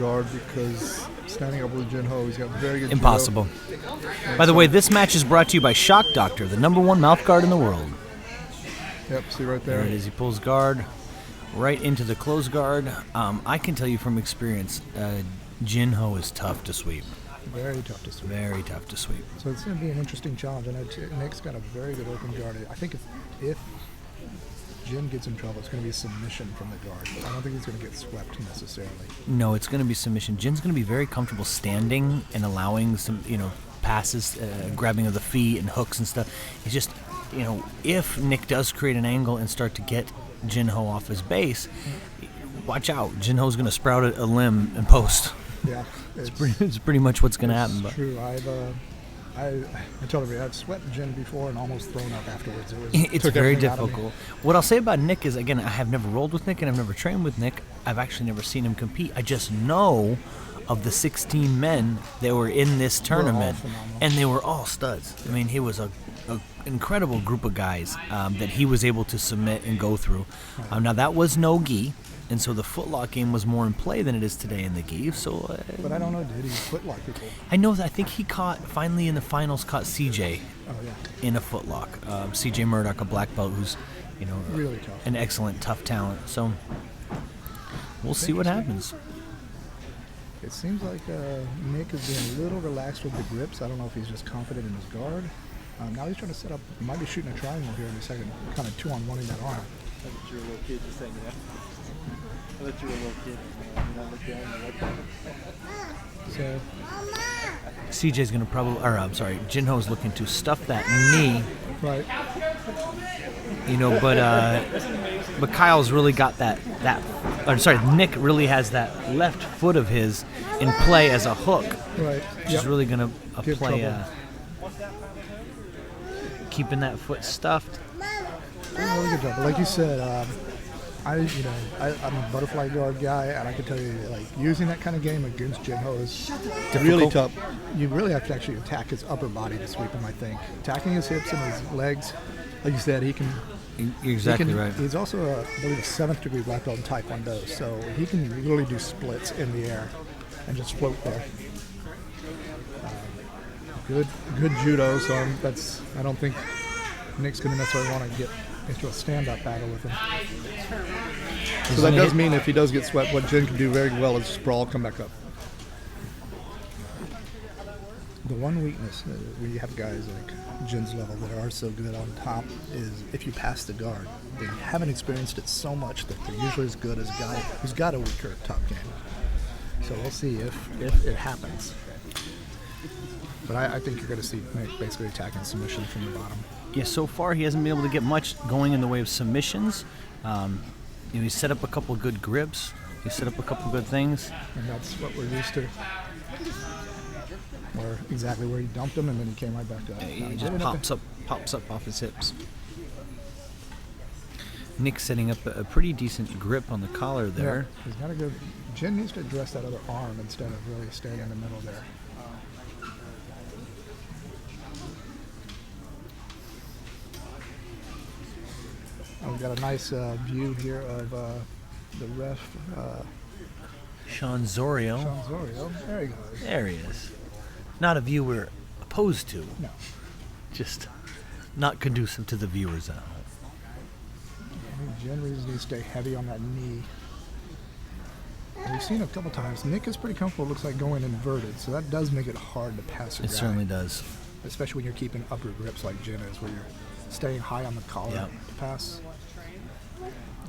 guard because standing up with Jinho, he's got very good Impossible. By the way, this match is brought to you by Shock Doctor, the #1 mouth guard in the world. Yep, see right there. There it is. He pulls guard right into the close guard. I can tell you from experience, Jinho is tough to sweep. Very tough to sweep. Very tough to sweep. So it's going to be an interesting challenge. I know Nick's got a very good open guard. I think if Jin gets in trouble, it's going to be a submission from the guard. But I don't think he's going to get swept necessarily. No, it's going to be submission. Jin's going to be very comfortable standing and allowing some, passes, grabbing of the feet and hooks and stuff. It's just, if Nick does create an angle and start to get Jinho off his base, watch out. Jinho's going to sprout a limb and post. Yeah, it's pretty much what's going to happen. It's true. I told everybody I've swept Jin before and almost thrown up afterwards. It's very difficult. What I'll say about Nick is, again, I have never rolled with Nick and I've never trained with Nick. I've actually never seen him compete. I just know of the 16 men that were in this tournament, and they were all studs. I mean, he was a incredible group of guys that he was able to submit and go through. Now, that was no gi. And so the footlock game was more in play than it is today in the gi. So, but I don't know, did he footlock people? I know that I think he finally in the finals caught CJ in a footlock. CJ Murdoch, a black belt who's, really tough. An excellent, tough talent. So we'll see what happens. It seems like Nick is being a little relaxed with the grips. I don't know if he's just confident in his guard. Now he's trying to set up, he might be shooting a triangle here in a second, kind of 2-on-1 in that arm. I thought you were a little kid just saying that. I thought you were a little kid. Not look down and like that. So CJ's going to Jinho's looking to stuff that knee. Right. But Kyle's really got Nick really has that left foot of his in play as a hook. Right. Which is really going to play keeping that foot stuffed. Really good job. Like you said, I'm a butterfly guard guy, and I can tell you, using that kind of game against Jinho is really tough. You really have to actually attack his upper body to sweep him, I think. Attacking his hips and his legs, like you said, he can... You're exactly right. He's also, I believe, a 7th degree black belt in Taekwondo, so he can really do splits in the air and just float there. Good judo, so I don't think Nick's going to necessarily want to get into a stand-up battle with him. So that does mean if he does get swept, what Jin can do very well is sprawl, come back up. The one weakness when you have guys like Jin's level that are so good on top is if you pass the guard. They haven't experienced it so much that they're usually as good as a guy who's got a weaker top game. So we'll see if it happens. But I think you're going to see Nick basically attacking submission from the bottom. Yeah, so far he hasn't been able to get much going in the way of submissions. He's set up a couple of good grips. He's set up a couple of good things. And that's what we're used to. Exactly where he dumped him, and then he came right back up. He just pops up off his hips. Nick's setting up a pretty decent grip on the collar there. Yeah, he's got a good... Jin needs to address that other arm instead of really staying in the middle there. We've got a nice view here of the ref. Sean Zorio. There he goes. There he is. Not a view we're opposed to. No. Just not conducive to the viewers at home. Jen needs to stay heavy on that knee. And we've seen a couple times. Nick is pretty comfortable, looks like, going inverted, so that does make it hard to pass a guy. It certainly does. Especially when you're keeping upper grips like Jen is, where you're staying high on the collar to pass.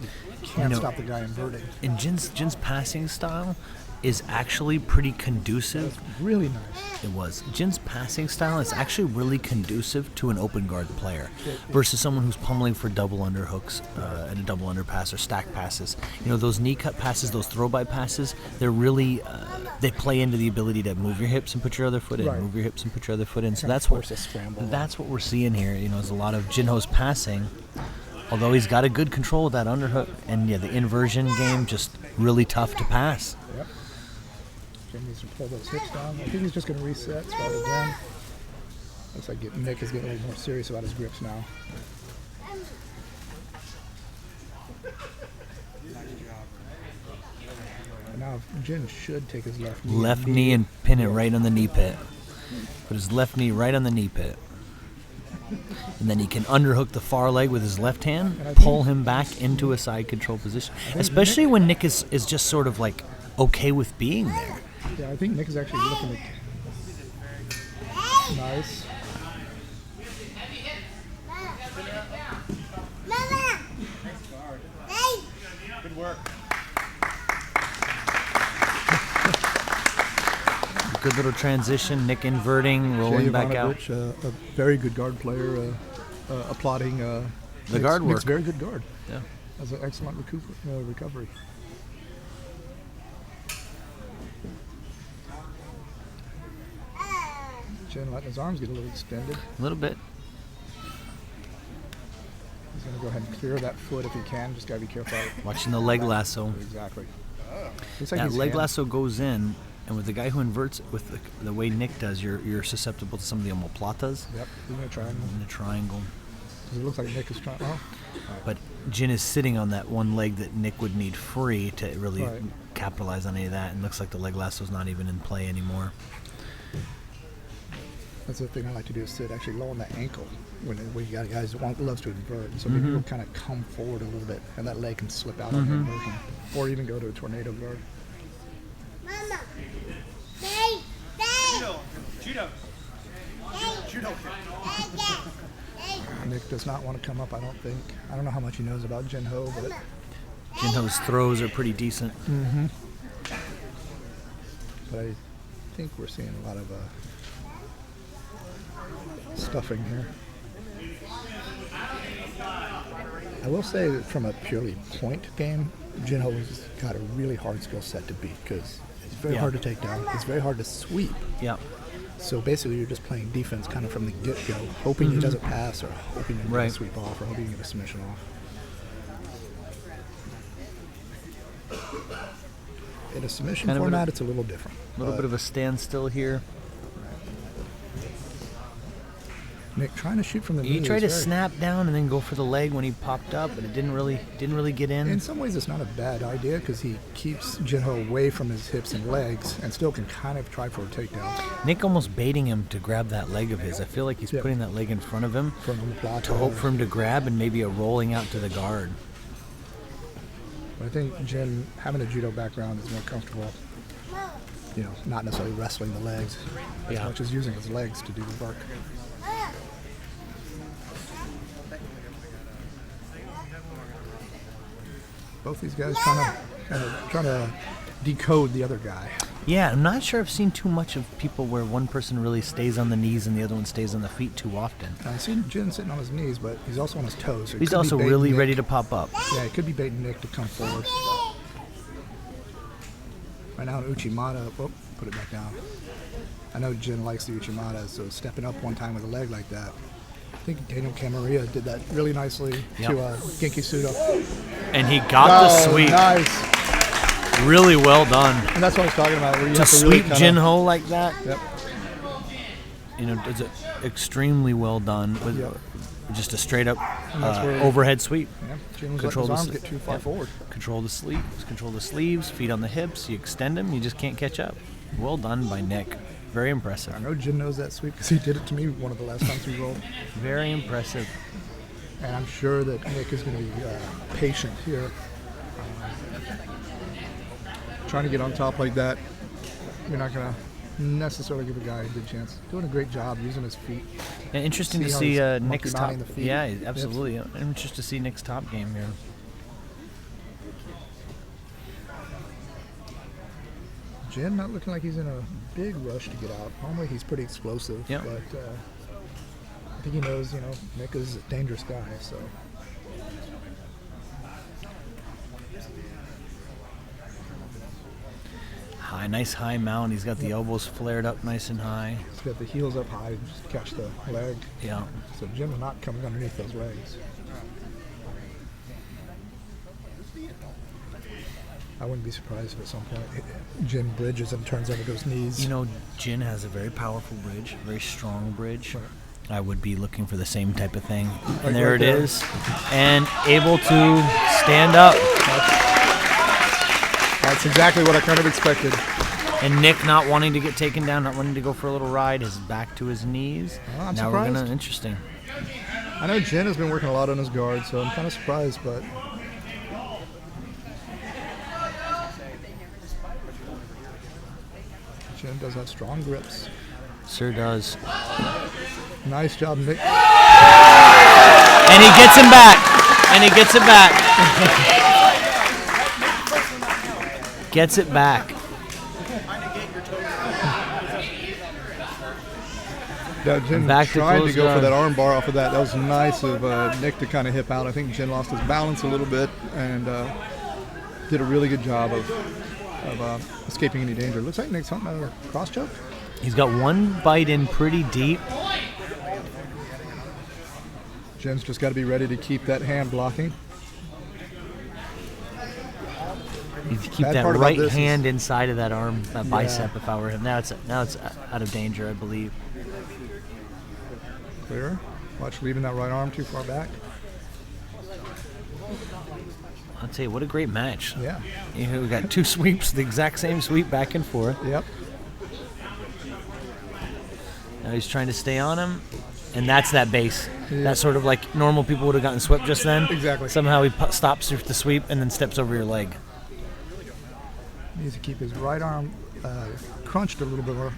You can't stop the guy inverting. And Jin's passing style is actually pretty conducive. That's really nice. It was. Jin's passing style is actually really conducive to an open guard player versus someone who's pummeling for double underhooks and a double underpass or stack passes. Those knee cut passes, those throw by passes, they're really, they play into the ability to move your hips and put your other foot in, move your hips and put your other foot in. So that's what we're seeing here. Is a lot of Jinho's passing. Although he's got a good control of that underhook, and the inversion game just really tough to pass. Yep. Jin needs to pull those hips down. I think he's just going to reset, start again. Looks like Nick is getting a little more serious about his grips now. Now Jin should take his left knee. Left knee and pin it right on the knee pit. Put his left knee right on the knee pit. And then he can underhook the far leg with his left hand, pull him back into a side control position. Especially when Nick is just sort of like okay with being there. Yeah, I think Nick is actually looking at. Nice. Good work. Good little transition. Nick inverting, rolling back out. A very good guard player, applauding the guard Nick's work. very good guard. Yeah. That's an excellent recovery. Jin letting his arms get a little extended. A little bit. He's going to go ahead and clear that foot if he can. Just got to be careful. Watching the leg lasso. Exactly. That leg lasso goes in, and with the guy who inverts it with the way Nick does, you're susceptible to some of the omoplatas. Yep, in a triangle. In a triangle. Because it looks like Nick is trying. Oh. But Jin is sitting on that one leg that Nick would need free to really capitalize on any of that, and looks like the leg lasso's not even in play anymore. That's the thing I like to do, is sit actually low on the ankle when you got guys that loves to invert. So maybe you'll kind of come forward a little bit, and that leg can slip out on the inversion, or even go to a tornado guard. Mama, stay. Judo. Nick does not want to come up, I don't think. I don't know how much he knows about Jinho, but Jinho's throws are pretty decent. But I think we're seeing a lot of stuffing here. I will say that from a purely point game, Jinho's got a really hard skill set to beat, because it's very hard to take down. It's very hard to sweep. Yeah. So basically, you're just playing defense kind of from the get-go, hoping he doesn't pass, or hoping he doesn't sweep off, or hoping you get a submission off. In a submission format, it's a little different. A little bit of a standstill here. Nick trying to shoot from the knee. He tried to snap down and then go for the leg when he popped up, but it didn't really get in. In some ways, it's not a bad idea, because he keeps Jinho away from his hips and legs, and still can kind of try for a takedown. Nick almost baiting him to grab that leg of his. I feel like he's putting that leg in front of him to hope for him to grab, and maybe a rolling out to the guard. But I think Jin, having a judo background, is more comfortable, not necessarily wrestling the legs as much as using his legs to do the work. Both these guys trying to decode the other guy. Yeah, I'm not sure I've seen too much of people where one person really stays on the knees and the other one stays on the feet too often. I've seen Jin sitting on his knees, but he's also on his toes. So he's also really ready to pop up. Yeah, he could be baiting Nick to come forward. Right now, Uchimata, put it back down. I know Jin likes the Uchimata, so stepping up one time with a leg like that. I think Daniel Camarillo did that really nicely to Genki Sudo. And he got the sweep. Nice. Really well done. And that's what I was talking about. Where you to have to sweep really Jinho like that. Yep. It's extremely well done with just a straight up overhead sweep. Yeah, Jin was letting his arms get too far forward. Control the sleeves, feet on the hips. You extend them, you just can't catch up. Well done by Nick. Very impressive. I know Jin knows that sweep, because he did it to me one of the last times we rolled. Very impressive. And I'm sure that Nick is going to be patient here. Trying to get on top like that, you're not going to necessarily give a guy a good chance. Doing a great job using his feet. And interesting to see Nick's top. Yeah, absolutely. Yep. I'm interested to see Nick's top game here. Jin not looking like he's in a big rush to get out. Normally he's pretty explosive, but I think he knows, Nick is a dangerous guy, so. Nice high mount. He's got the elbows flared up nice and high. He's got the heels up high just to catch the leg. Yeah. So Jin is not coming underneath those legs. I wouldn't be surprised if at some point Jin bridges and turns over those knees. Jin has a very powerful bridge, very strong bridge. Right. I would be looking for the same type of thing. And there it is. And able to stand up. That's That's exactly what I kind of expected. And Nick not wanting to get taken down, not wanting to go for a little ride, is back to his knees. Well, I'm now surprised. we're gonna interesting. I know Jin has been working a lot on his guard, so I'm kind of surprised, but Jin does have strong grips. Sure does. Nice job, Nick. And he gets him back. And he gets it back. Gets it back. Yeah, Jin Back to tried to close go guard. for that arm bar off of that. That was nice of Nick to kind of hip out. I think Jin lost his balance a little bit and did a really good job of escaping any danger. Looks like Nick's hunting a cross choke. He's got one bite in pretty deep. Jin's just got to be ready to keep that hand blocking. You keep Bad that part about right this is- hand inside of that arm, that Yeah. bicep. If I were him, now it's out of danger, I believe. Clear. Watch leaving that right arm too far back. I'll tell you, what a great match. Yeah. You know, we got two sweeps, the exact same sweep back and forth. Yep. Now he's trying to stay on him, and that's that base. Yeah. That's sort of like normal people would have gotten swept just then. Exactly. Somehow he stops with the sweep and then steps over your leg. Needs to keep his right arm crunched a little bit more.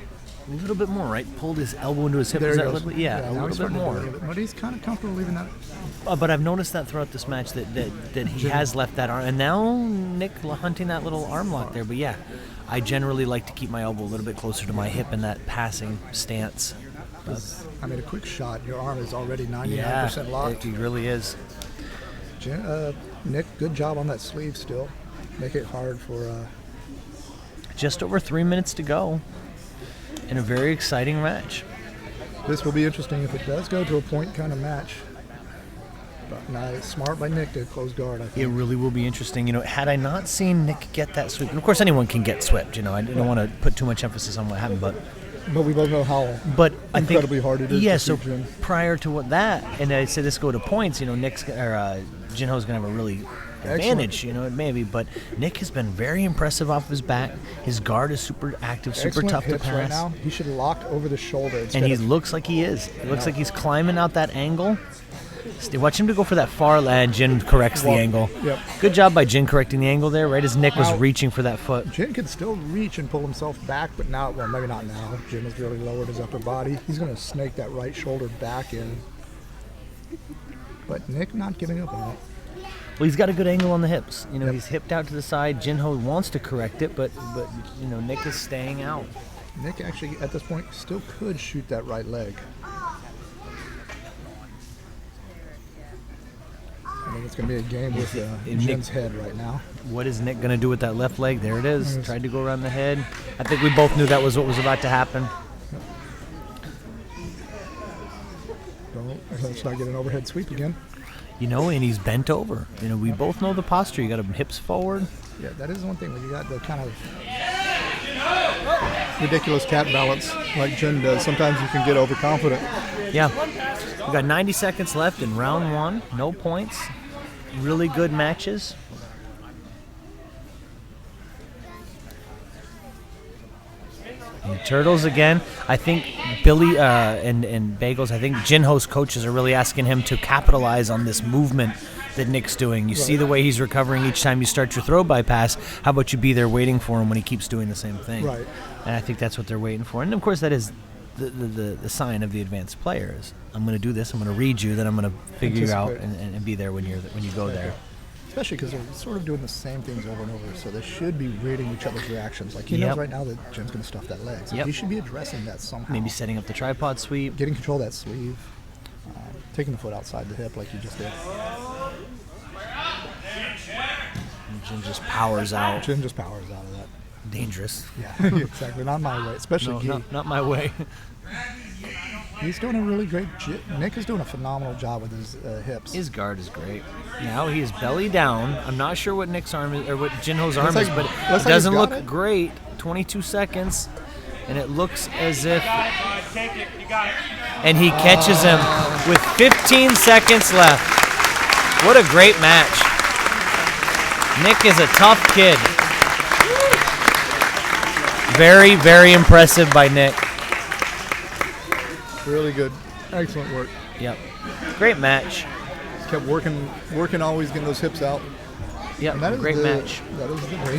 A little bit more, right? Pulled his elbow into his hip. There Is he that goes. a little, yeah, a now little he's bit starting to do more. a little bit, but he's kind of comfortable leaving that. But I've noticed that throughout this match that he has left that arm, and now Nick hunting that little arm lock there. But yeah, I generally like to keep my elbow a little bit closer to my hip in that passing stance. I mean, a quick shot. Your arm is already 99% Yeah, locked. he really is. Nick, good job on that sleeve still. Make it hard for. Just over 3 minutes to go in a very exciting match. This will be interesting if it does go to a point kind of match. But nice, smart by Nick to close guard, I It think. really will be interesting. You know, had I not seen Nick get that sweep, and of course anyone can get swept. You know, I don't want to put too much emphasis on what happened, but But we both know how I think incredibly hard it is. Yeah, to so keep Jin. prior to what that, and I said this go to points. You know, Jinho's gonna have a really advantage. You know, maybe, but Nick has been very impressive off his back. His guard is super active, super Excellent tough to hips pass. right now. He should lock over the shoulder instead And he of looks like he is. It looks like he's climbing out that angle. Watch him to go for that far land. Jin corrects the Well, angle. yep. Good job by Jin correcting the angle there, right as Nick was Now- reaching for that foot. Jin can still reach and pull himself back, but now, well, maybe not now. Jin has really lowered his upper body. He's going to snake that right shoulder back in. But Nick not giving up on it. Well, he's got a good angle on the hips. You know, Yep. he's hipped out to the side. Jinho wants to correct it, but you know, Nick is staying out. Nick actually, at this point, still could shoot that right leg. I think it's going to be a game with Nick- Jin's head right now. What is Nick going to do with that left leg? There it is. Tried to go around the head. I think we both knew that was what was about to happen. Let's not get an overhead sweep again. You know, and he's bent over. You know, we both know the posture. You got him hips forward. Yeah, that is one thing. When you got the kind of ridiculous cat balance like Jin does, sometimes you can get overconfident. Yeah. We got 90 seconds left in round one. No points. Really good matches. And Turtles again. I think Billy and Bagels, I think Jinho's coaches are really asking him to capitalize on this movement that Nick's doing. You see the way he's recovering each time you start your throw bypass. How about you be there waiting for him when he keeps doing the same thing? Right. And I think that's what they're waiting for. And of course that is the sign of the advanced players. I'm going to do this. I'm going to read you. Then I'm going to figure you out and be there when you go there. Especially because they're sort of doing the same things over and over, so they should be reading each other's reactions. Like he knows right now that Jin's going to stuff that leg, so he should be addressing that somehow. Maybe setting up the tripod sweep. Getting control of that sleeve, taking the foot outside the hip like you just did. And Jin just powers out. Jin just powers out of that. Dangerous. Yeah, exactly. Not my way, especially No, Gi. not my way. He's doing a really great. Nick is doing a phenomenal job with his hips. His guard is great. Now he is belly down. I'm not sure what Nick's arm is, or what Jinho's arm is, but it doesn't look great. 22 seconds, and it looks as if. And he catches him with 15 seconds left. What a great match. Nick is a tough kid. Very, very impressive by Nick. Really good. Excellent work. Yep. Great match. Kept working, always getting those hips out. Yep. And that is Great the- match. That is the